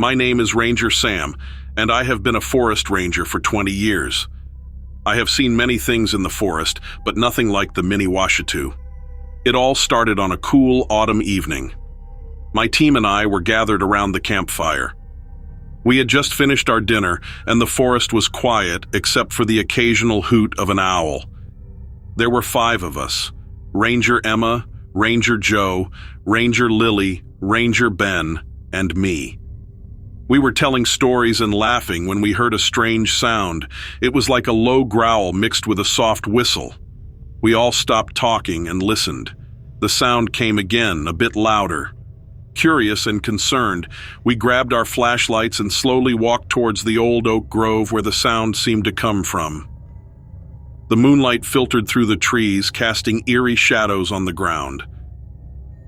My name is Ranger Sam, and I have been a forest ranger for 20 years. I have seen many things in the forest, but nothing like the Myuu. It all started on a cool autumn evening. My team and I were gathered around the campfire. We had just finished our dinner, and the forest was quiet except for the occasional hoot of an owl. There were 5 of us: Ranger Emma, Ranger Joe, Ranger Lily, Ranger Ben, and me. We were telling stories and laughing when we heard a strange sound. It was like a low growl mixed with a soft whistle. We all stopped talking and listened. The sound came again, a bit louder. Curious and concerned, we grabbed our flashlights and slowly walked towards the old oak grove where the sound seemed to come from. The moonlight filtered through the trees, casting eerie shadows on the ground.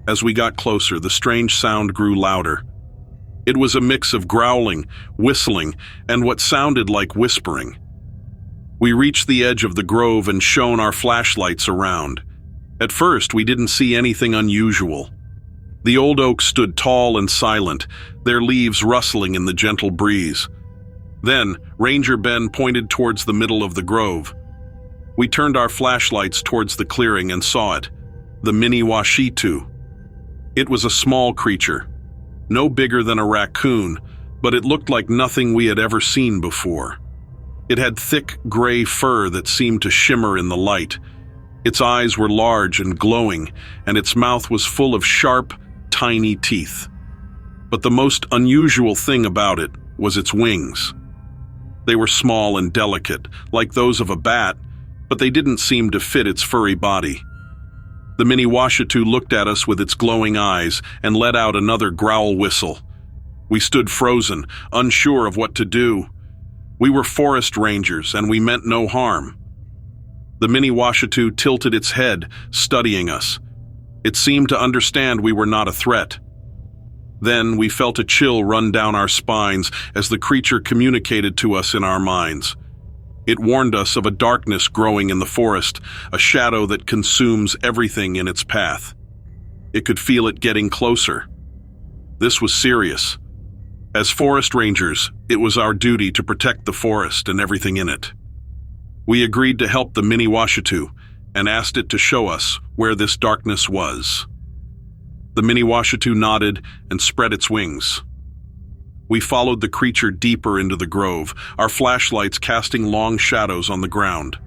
As we got closer, the strange sound grew louder. It was a mix of growling, whistling, and what sounded like whispering. We reached the edge of the grove and shone our flashlights around. At first, we didn't see anything unusual. The old oaks stood tall and silent, their leaves rustling in the gentle breeze. Then, Ranger Ben pointed towards the middle of the grove. We turned our flashlights towards the clearing and saw it, the Myuu. It was a small creature, no bigger than a raccoon, but it looked like nothing we had ever seen before. It had thick gray fur that seemed to shimmer in the light. Its eyes were large and glowing, and its mouth was full of sharp, tiny teeth. But the most unusual thing about it was its wings. They were small and delicate, like those of a bat, but they didn't seem to fit its furry body. The Myuu looked at us with its glowing eyes and let out another growl whistle. We stood frozen, unsure of what to do. We were forest rangers, and we meant no harm. The Myuu tilted its head, studying us. It seemed to understand we were not a threat. Then we felt a chill run down our spines as the creature communicated to us in our minds. It warned us of a darkness growing in the forest, a shadow that consumes everything in its path. It could feel it getting closer. This was serious. As forest rangers, it was our duty to protect the forest and everything in it. We agreed to help the Myuu and asked it to show us where this darkness was. The Myuu nodded and spread its wings. We followed the creature deeper into the grove, our flashlights casting long shadows on the ground.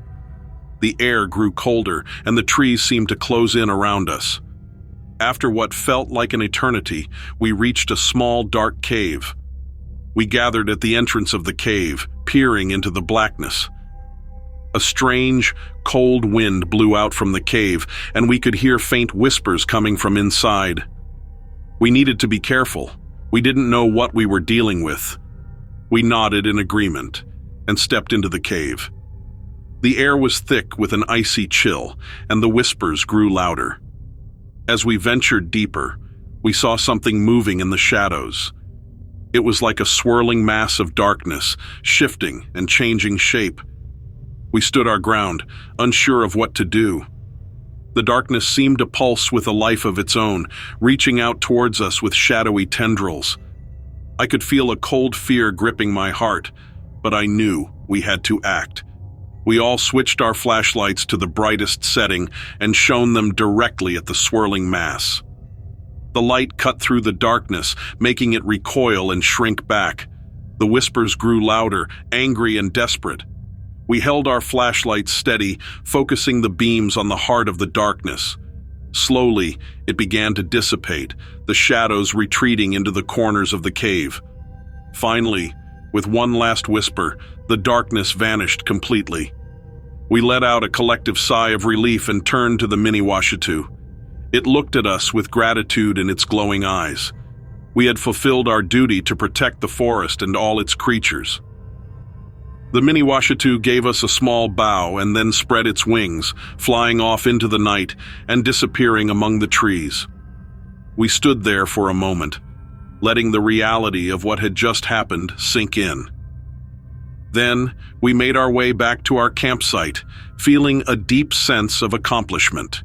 The air grew colder, and the trees seemed to close in around us. After what felt like an eternity, we reached a small, dark cave. We gathered at the entrance of the cave, peering into the blackness. A strange, cold wind blew out from the cave, and we could hear faint whispers coming from inside. We needed to be careful. We didn't know what we were dealing with. We nodded in agreement and stepped into the cave. The air was thick with an icy chill, and the whispers grew louder. As we ventured deeper, we saw something moving in the shadows. It was like a swirling mass of darkness, shifting and changing shape. We stood our ground, unsure of what to do. The darkness seemed to pulse with a life of its own, reaching out towards us with shadowy tendrils. I could feel a cold fear gripping my heart, but I knew we had to act. We all switched our flashlights to the brightest setting and shone them directly at the swirling mass. The light cut through the darkness, making it recoil and shrink back. The whispers grew louder, angry and desperate. We held our flashlights steady, focusing the beams on the heart of the darkness. Slowly, it began to dissipate, the shadows retreating into the corners of the cave. Finally, with one last whisper, the darkness vanished completely. We let out a collective sigh of relief and turned to the Myuu. It looked at us with gratitude in its glowing eyes. We had fulfilled our duty to protect the forest and all its creatures. The Myuu gave us a small bow and then spread its wings, flying off into the night and disappearing among the trees. We stood there for a moment, letting the reality of what had just happened sink in. Then, we made our way back to our campsite, feeling a deep sense of accomplishment.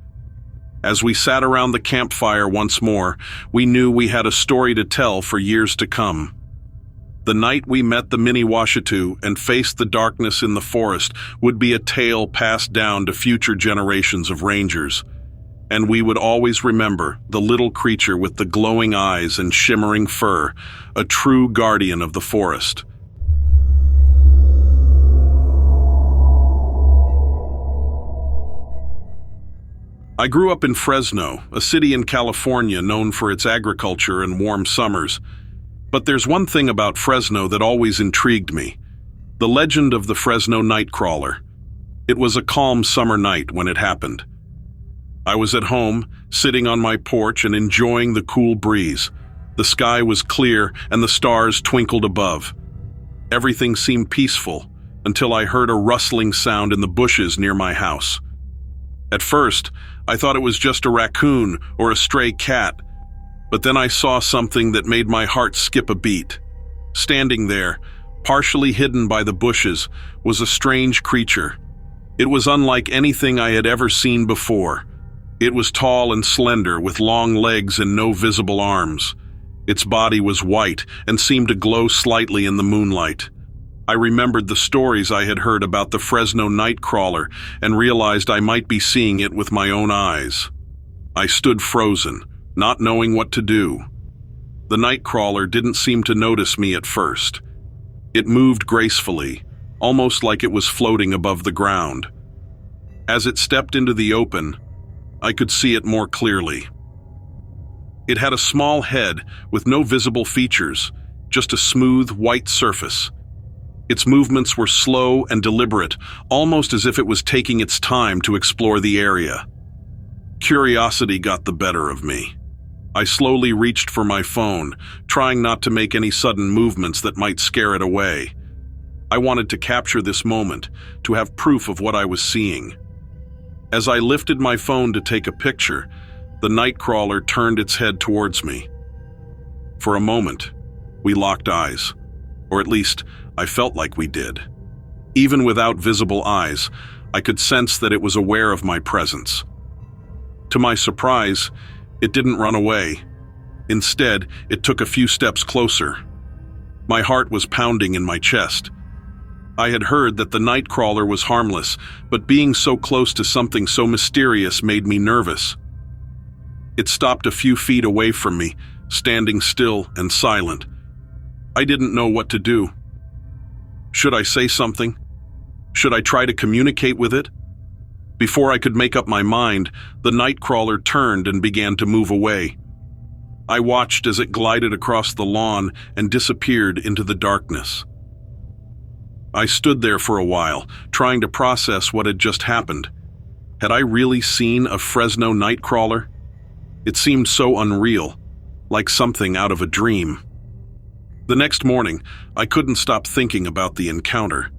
As we sat around the campfire once more, we knew we had a story to tell for years to come. The night we met the mini-Washatu and faced the darkness in the forest would be a tale passed down to future generations of rangers. And we would always remember the little creature with the glowing eyes and shimmering fur, a true guardian of the forest. I grew up in Fresno, a city in California known for its agriculture and warm summers. But there's one thing about Fresno that always intrigued me: the legend of the Fresno Nightcrawler. It was a calm summer night when it happened. I was at home, sitting on my porch and enjoying the cool breeze. The sky was clear and the stars twinkled above. Everything seemed peaceful until I heard a rustling sound in the bushes near my house. At first, I thought it was just a raccoon or a stray cat, but then I saw something that made my heart skip a beat. Standing there, partially hidden by the bushes, was a strange creature. It was unlike anything I had ever seen before. It was tall and slender, with long legs and no visible arms. Its body was white and seemed to glow slightly in the moonlight. I remembered the stories I had heard about the Fresno Nightcrawler and realized I might be seeing it with my own eyes. I stood frozen, not knowing what to do. The Nightcrawler didn't seem to notice me at first. It moved gracefully, almost like it was floating above the ground. As it stepped into the open, I could see it more clearly. It had a small head with no visible features, just a smooth white surface. Its movements were slow and deliberate, almost as if it was taking its time to explore the area. Curiosity got the better of me. I slowly reached for my phone, trying not to make any sudden movements that might scare it away. I wanted to capture this moment, to have proof of what I was seeing. As I lifted my phone to take a picture, the Nightcrawler turned its head towards me. For a moment, we locked eyes, or at least I felt like we did. Even without visible eyes, I could sense that it was aware of my presence. To my surprise, it didn't run away. Instead, it took a few steps closer. My heart was pounding in my chest. I had heard that the Nightcrawler was harmless, but being so close to something so mysterious made me nervous. It stopped a few feet away from me, standing still and silent. I didn't know what to do. Should I say something? Should I try to communicate with it? Before I could make up my mind, the Nightcrawler turned and began to move away. I watched as it glided across the lawn and disappeared into the darkness. I stood there for a while, trying to process what had just happened. Had I really seen a Fresno Nightcrawler? It seemed so unreal, like something out of a dream. The next morning, I couldn't stop thinking about the encounter.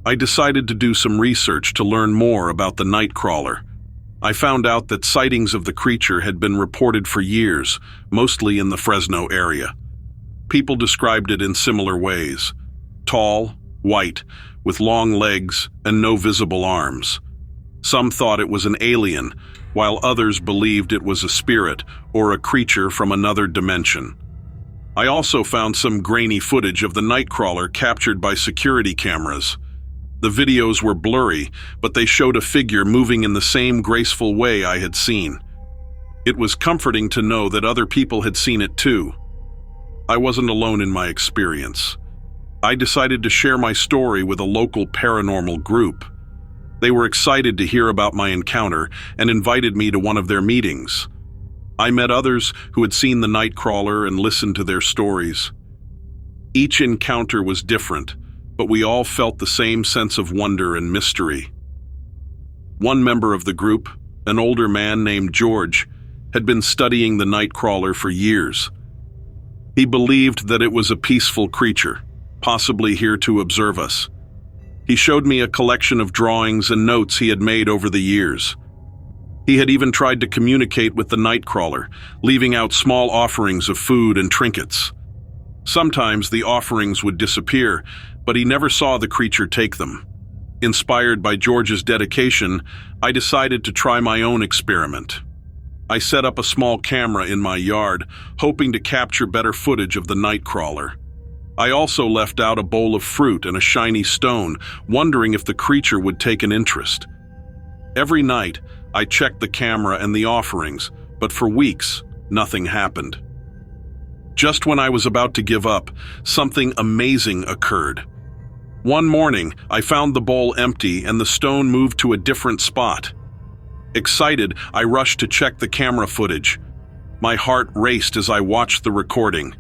I decided to do some research to learn more about the Nightcrawler. I found out that sightings of the creature had been reported for years, mostly in the Fresno area. People described it in similar ways: tall, white, with long legs and no visible arms. Some thought it was an alien, while others believed it was a spirit or a creature from another dimension. I also found some grainy footage of the Nightcrawler captured by security cameras. The videos were blurry, but they showed a figure moving in the same graceful way I had seen. It was comforting to know that other people had seen it too. I wasn't alone in my experience. I decided to share my story with a local paranormal group. They were excited to hear about my encounter and invited me to one of their meetings. I met others who had seen the Nightcrawler and listened to their stories. Each encounter was different, but we all felt the same sense of wonder and mystery. One member of the group, an older man named George, had been studying the Nightcrawler for years. He believed that it was a peaceful creature, possibly here to observe us. He showed me a collection of drawings and notes he had made over the years. He had even tried to communicate with the Nightcrawler, leaving out small offerings of food and trinkets. Sometimes the offerings would disappear, but he never saw the creature take them. Inspired by George's dedication, I decided to try my own experiment. I set up a small camera in my yard, hoping to capture better footage of the Nightcrawler. I also left out a bowl of fruit and a shiny stone, wondering if the creature would take an interest. Every night, I checked the camera and the offerings, but for weeks, nothing happened. Just when I was about to give up, something amazing occurred. One morning, I found the bowl empty and the stone moved to a different spot. Excited, I rushed to check the camera footage. My heart raced as I watched the recording.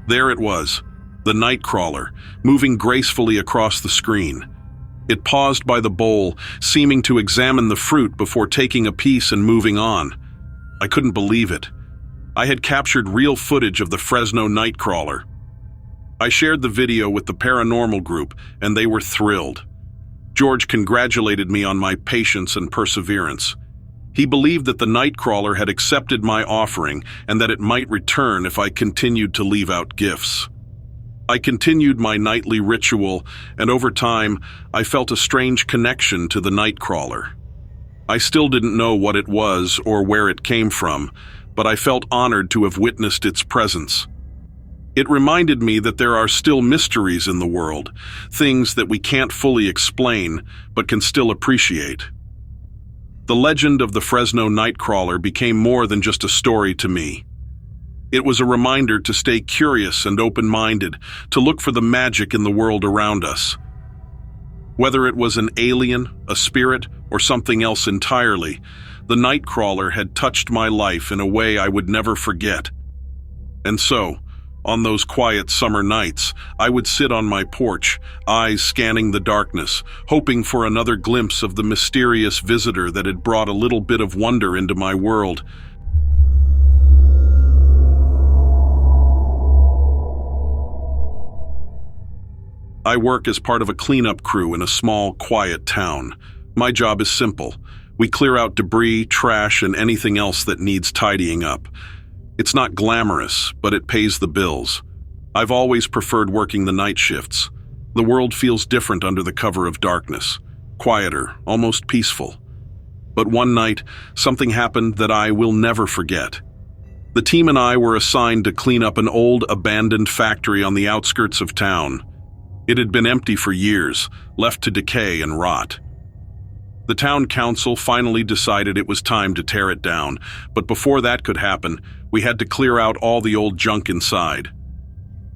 There it was, the Nightcrawler, moving gracefully across the screen. It paused by the bowl, seeming to examine the fruit before taking a piece and moving on. I couldn't believe it. I had captured real footage of the Fresno Nightcrawler. I shared the video with the paranormal group, and they were thrilled. George congratulated me on my patience and perseverance. He believed that the Nightcrawler had accepted my offering and that it might return if I continued to leave out gifts. I continued my nightly ritual, and over time, I felt a strange connection to the Nightcrawler. I still didn't know what it was or where it came from, but I felt honored to have witnessed its presence. It reminded me that there are still mysteries in the world, things that we can't fully explain, but can still appreciate. The legend of the Fresno Nightcrawler became more than just a story to me. It was a reminder to stay curious and open-minded, to look for the magic in the world around us. Whether it was an alien, a spirit, or something else entirely, the Nightcrawler had touched my life in a way I would never forget. And so, on those quiet summer nights, I would sit on my porch, eyes scanning the darkness, hoping for another glimpse of the mysterious visitor that had brought a little bit of wonder into my world. I work as part of a cleanup crew in a small, quiet town. My job is simple. We clear out debris, trash, and anything else that needs tidying up. It's not glamorous, but it pays the bills. I've always preferred working the night shifts. The world feels different under the cover of darkness. Quieter, almost peaceful. But one night, something happened that I will never forget. The team and I were assigned to clean up an old, abandoned factory on the outskirts of town. It had been empty for years, left to decay and rot. The town council finally decided it was time to tear it down, but before that could happen, we had to clear out all the old junk inside.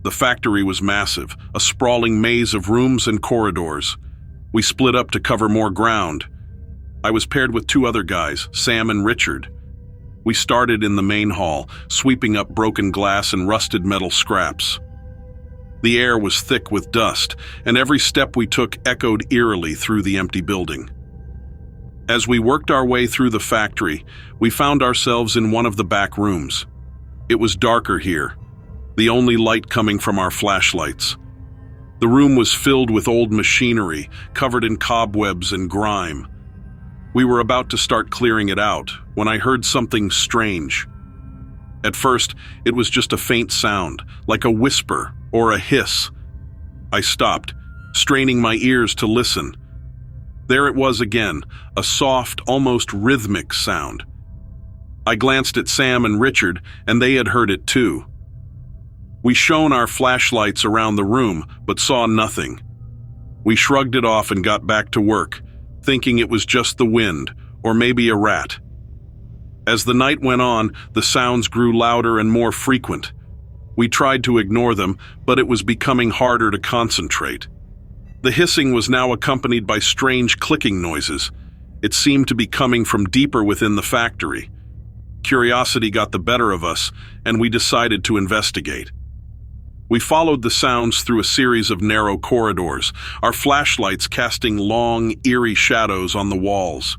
The factory was massive, a sprawling maze of rooms and corridors. We split up to cover more ground. I was paired with two other guys, Sam and Richard. We started in the main hall, sweeping up broken glass and rusted metal scraps. The air was thick with dust, and every step we took echoed eerily through the empty building. As we worked our way through the factory, we found ourselves in one of the back rooms. It was darker here, the only light coming from our flashlights. The room was filled with old machinery, covered in cobwebs and grime. We were about to start clearing it out when I heard something strange. At first, it was just a faint sound, like a whisper or a hiss. I stopped, straining my ears to listen. There it was again, a soft, almost rhythmic sound. I glanced at Sam and Richard, and they had heard it too. We shone our flashlights around the room, but saw nothing. We shrugged it off and got back to work, thinking it was just the wind, or maybe a rat. As the night went on, the sounds grew louder and more frequent. We tried to ignore them, but it was becoming harder to concentrate. The hissing was now accompanied by strange clicking noises. It seemed to be coming from deeper within the factory. Curiosity got the better of us, and we decided to investigate. We followed the sounds through a series of narrow corridors, our flashlights casting long, eerie shadows on the walls.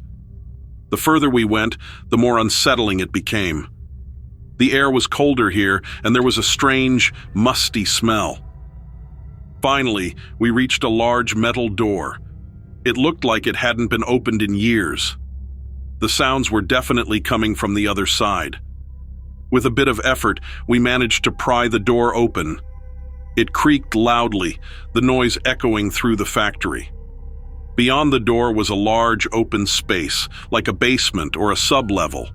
The further we went, the more unsettling it became. The air was colder here, and there was a strange, musty smell. Finally, we reached a large metal door. It looked like it hadn't been opened in years. The sounds were definitely coming from the other side. With a bit of effort, we managed to pry the door open. It creaked loudly, the noise echoing through the factory. Beyond the door was a large open space, like a basement or a sub-level.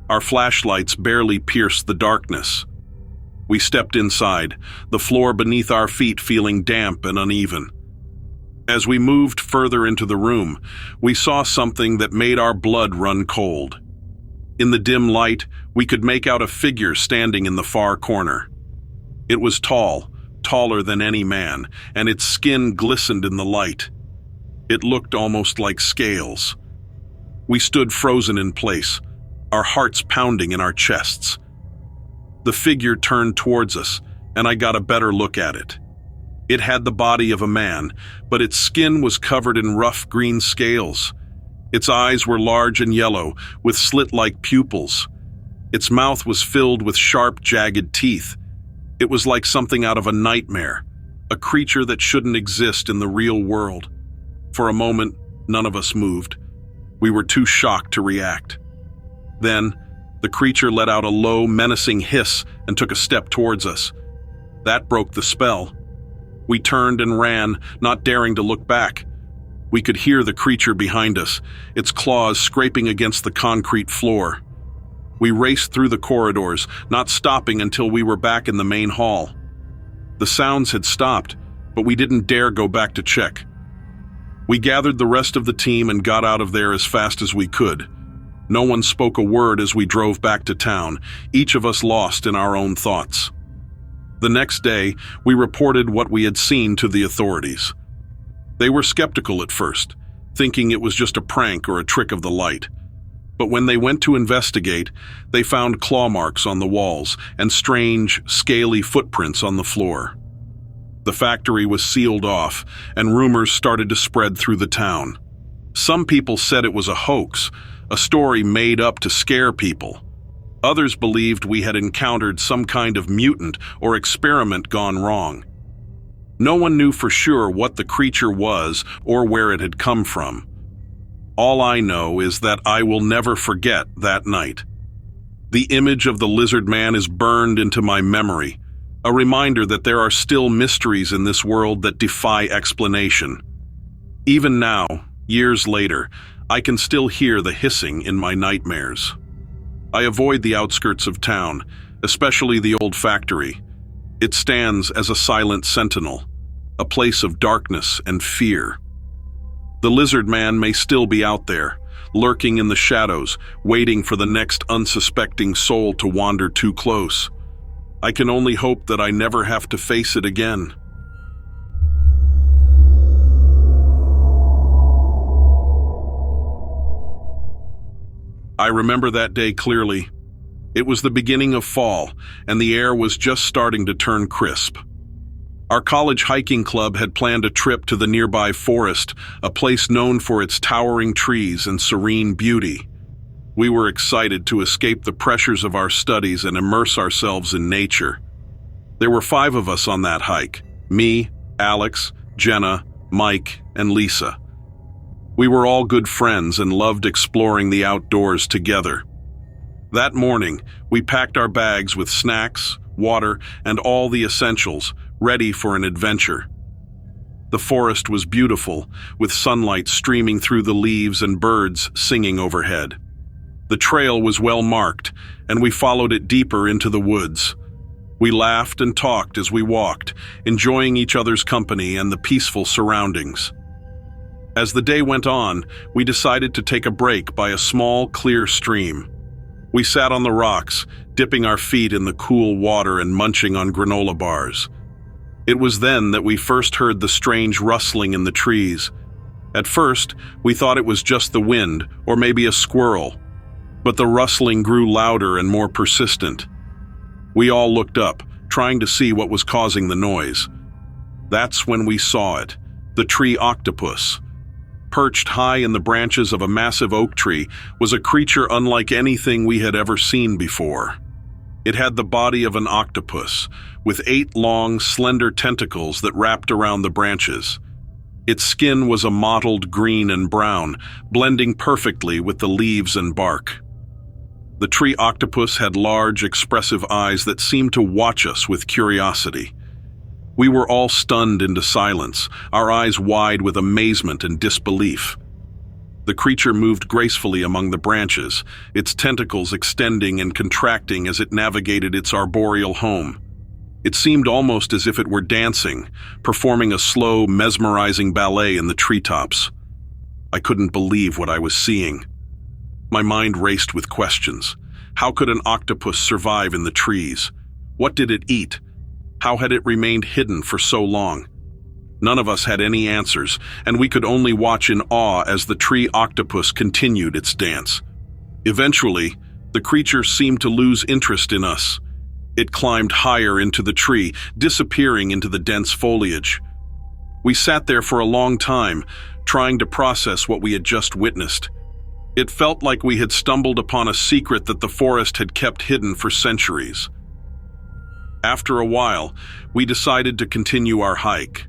Our flashlights barely pierced the darkness. We stepped inside, the floor beneath our feet feeling damp and uneven. As we moved further into the room, we saw something that made our blood run cold. In the dim light, we could make out a figure standing in the far corner. It was tall, taller than any man, and its skin glistened in the light. It looked almost like scales. We stood frozen in place, our hearts pounding in our chests. The figure turned towards us, and I got a better look at it. It had the body of a man, but its skin was covered in rough green scales. Its eyes were large and yellow, with slit-like pupils. Its mouth was filled with sharp, jagged teeth. It was like something out of a nightmare, a creature that shouldn't exist in the real world. For a moment, none of us moved. We were too shocked to react. Then, the creature let out a low, menacing hiss and took a step towards us. That broke the spell. We turned and ran, not daring to look back. We could hear the creature behind us, its claws scraping against the concrete floor. We raced through the corridors, not stopping until we were back in the main hall. The sounds had stopped, but we didn't dare go back to check. We gathered the rest of the team and got out of there as fast as we could. No one spoke a word as we drove back to town, each of us lost in our own thoughts. The next day, we reported what we had seen to the authorities. They were skeptical at first, thinking it was just a prank or a trick of the light. But when they went to investigate, they found claw marks on the walls and strange, scaly footprints on the floor. The factory was sealed off, and rumors started to spread through the town. Some people said it was a hoax, a story made up to scare people. Others believed we had encountered some kind of mutant or experiment gone wrong. No one knew for sure what the creature was or where it had come from. All I know is that I will never forget that night. The image of the lizard man is burned into my memory, a reminder that there are still mysteries in this world that defy explanation. Even now, years later, I can still hear the hissing in my nightmares. I avoid the outskirts of town, especially the old factory. It stands as a silent sentinel, a place of darkness and fear. The lizard man may still be out there, lurking in the shadows, waiting for the next unsuspecting soul to wander too close. I can only hope that I never have to face it again. I remember that day clearly. It was the beginning of fall, and the air was just starting to turn crisp. Our college hiking club had planned a trip to the nearby forest, a place known for its towering trees and serene beauty. We were excited to escape the pressures of our studies and immerse ourselves in nature. There were 5 of us on that hike: me, Alex, Jenna, Mike, and Lisa. We were all good friends and loved exploring the outdoors together. That morning, we packed our bags with snacks, water, and all the essentials, ready for an adventure. The forest was beautiful, with sunlight streaming through the leaves and birds singing overhead. The trail was well marked, and we followed it deeper into the woods. We laughed and talked as we walked, enjoying each other's company and the peaceful surroundings. As the day went on, we decided to take a break by a small, clear stream. We sat on the rocks, dipping our feet in the cool water and munching on granola bars. It was then that we first heard the strange rustling in the trees. At first, we thought it was just the wind, or maybe a squirrel. But the rustling grew louder and more persistent. We all looked up, trying to see what was causing the noise. That's when we saw it, the tree octopus. Perched high in the branches of a massive oak tree was a creature unlike anything we had ever seen before. It had the body of an octopus, with 8 long, slender tentacles that wrapped around the branches. Its skin was a mottled green and brown, blending perfectly with the leaves and bark. The tree octopus had large, expressive eyes that seemed to watch us with curiosity. We were all stunned into silence, our eyes wide with amazement and disbelief. The creature moved gracefully among the branches, its tentacles extending and contracting as it navigated its arboreal home. It seemed almost as if it were dancing, performing a slow, mesmerizing ballet in the treetops. I couldn't believe what I was seeing. My mind raced with questions. How could an octopus survive in the trees? What did it eat? How had it remained hidden for so long? None of us had any answers, and we could only watch in awe as the tree octopus continued its dance. Eventually, the creature seemed to lose interest in us. It climbed higher into the tree, disappearing into the dense foliage. We sat there for a long time, trying to process what we had just witnessed. It felt like we had stumbled upon a secret that the forest had kept hidden for centuries. After a while, we decided to continue our hike.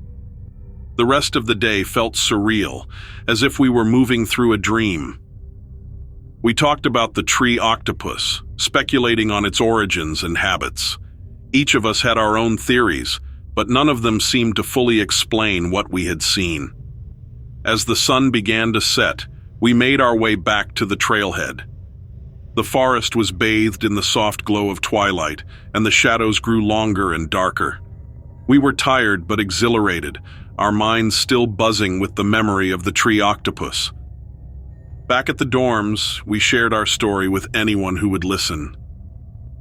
The rest of the day felt surreal, as if we were moving through a dream. We talked about the tree octopus, speculating on its origins and habits. Each of us had our own theories, but none of them seemed to fully explain what we had seen. As the sun began to set, we made our way back to the trailhead. The forest was bathed in the soft glow of twilight, and the shadows grew longer and darker. We were tired but exhilarated, our minds still buzzing with the memory of the tree octopus. Back at the dorms, we shared our story with anyone who would listen.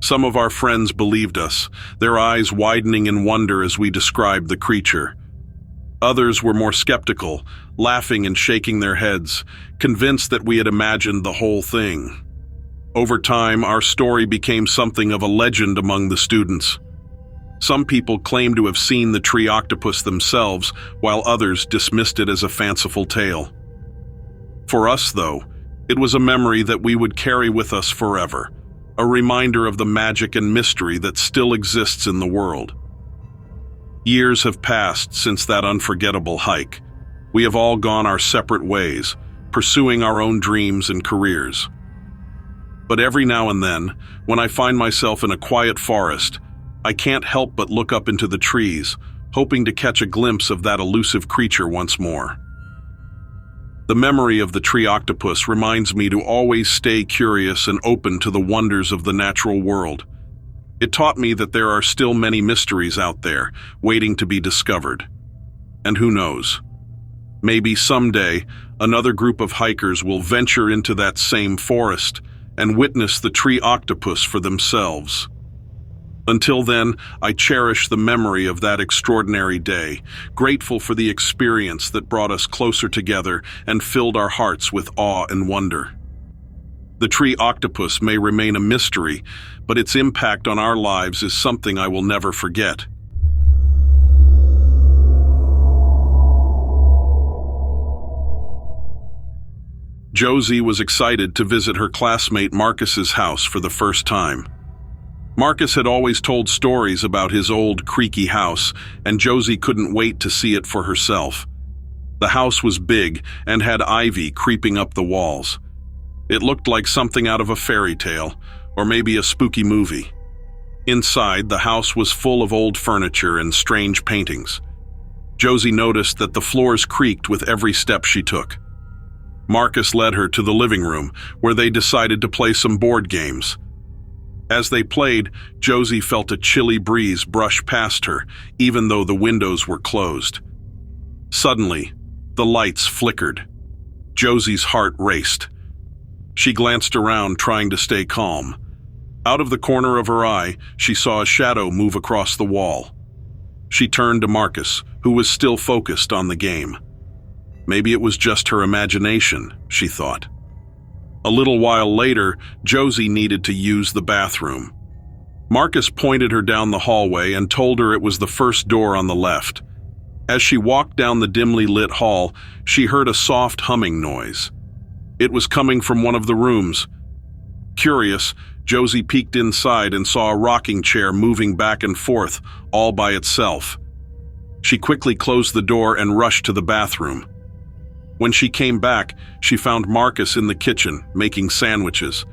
Some of our friends believed us, their eyes widening in wonder as we described the creature. Others were more skeptical, laughing and shaking their heads, convinced that we had imagined the whole thing. Over time, our story became something of a legend among the students. Some people claimed to have seen the tree octopus themselves, while others dismissed it as a fanciful tale. For us, though, it was a memory that we would carry with us forever, a reminder of the magic and mystery that still exists in the world. Years have passed since that unforgettable hike. We have all gone our separate ways, pursuing our own dreams and careers. But every now and then, when I find myself in a quiet forest, I can't help but look up into the trees, hoping to catch a glimpse of that elusive creature once more. The memory of the tree octopus reminds me to always stay curious and open to the wonders of the natural world. It taught me that there are still many mysteries out there, waiting to be discovered. And who knows? Maybe someday, another group of hikers will venture into that same forest and witness the tree octopus for themselves. Until then, I cherish the memory of that extraordinary day, grateful for the experience that brought us closer together and filled our hearts with awe and wonder. The tree octopus may remain a mystery, but its impact on our lives is something I will never forget. Josie was excited to visit her classmate Marcus's house for the first time. Marcus had always told stories about his old, creaky house, and Josie couldn't wait to see it for herself. The house was big and had ivy creeping up the walls. It looked like something out of a fairy tale, or maybe a spooky movie. Inside, the house was full of old furniture and strange paintings. Josie noticed that the floors creaked with every step she took. Marcus led her to the living room, where they decided to play some board games. As they played, Josie felt a chilly breeze brush past her, even though the windows were closed. Suddenly, the lights flickered. Josie's heart raced. She glanced around, trying to stay calm. Out of the corner of her eye, she saw a shadow move across the wall. She turned to Marcus, who was still focused on the game. Maybe it was just her imagination, she thought. A little while later, Josie needed to use the bathroom. Marcus pointed her down the hallway and told her it was the first door on the left. As she walked down the dimly lit hall, she heard a soft humming noise. It was coming from one of the rooms. Curious, Josie peeked inside and saw a rocking chair moving back and forth, all by itself. She quickly closed the door and rushed to the bathroom. When she came back, she found Marcus in the kitchen, making sandwiches.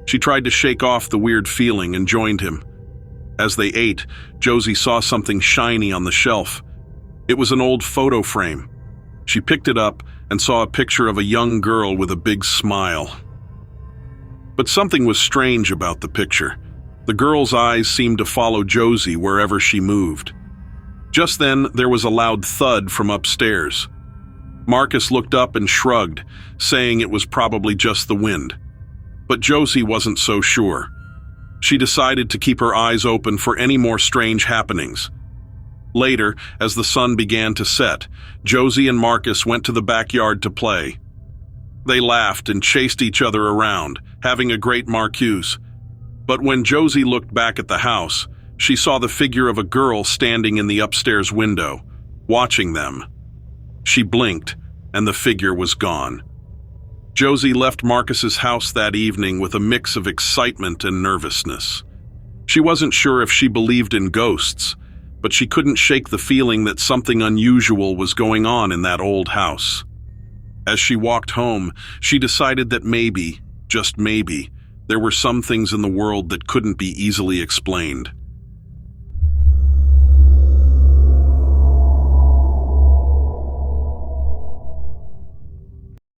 She tried to shake off the weird feeling and joined him. As they ate, Josie saw something shiny on the shelf. It was an old photo frame. She picked it up and saw a picture of a young girl with a big smile. But something was strange about the picture. The girl's eyes seemed to follow Josie wherever she moved. Just then, there was a loud thud from upstairs. Marcus looked up and shrugged, saying it was probably just the wind. But Josie wasn't so sure. She decided to keep her eyes open for any more strange happenings. Later, as the sun began to set, Josie and Marcus went to the backyard to play. They laughed and chased each other around, having a great marcuse. But when Josie looked back at the house, she saw the figure of a girl standing in the upstairs window, watching them. She blinked, and the figure was gone. Josie left Marcus's house that evening with a mix of excitement and nervousness. She wasn't sure if she believed in ghosts, but she couldn't shake the feeling that something unusual was going on in that old house. As she walked home, she decided that maybe, just maybe, there were some things in the world that couldn't be easily explained.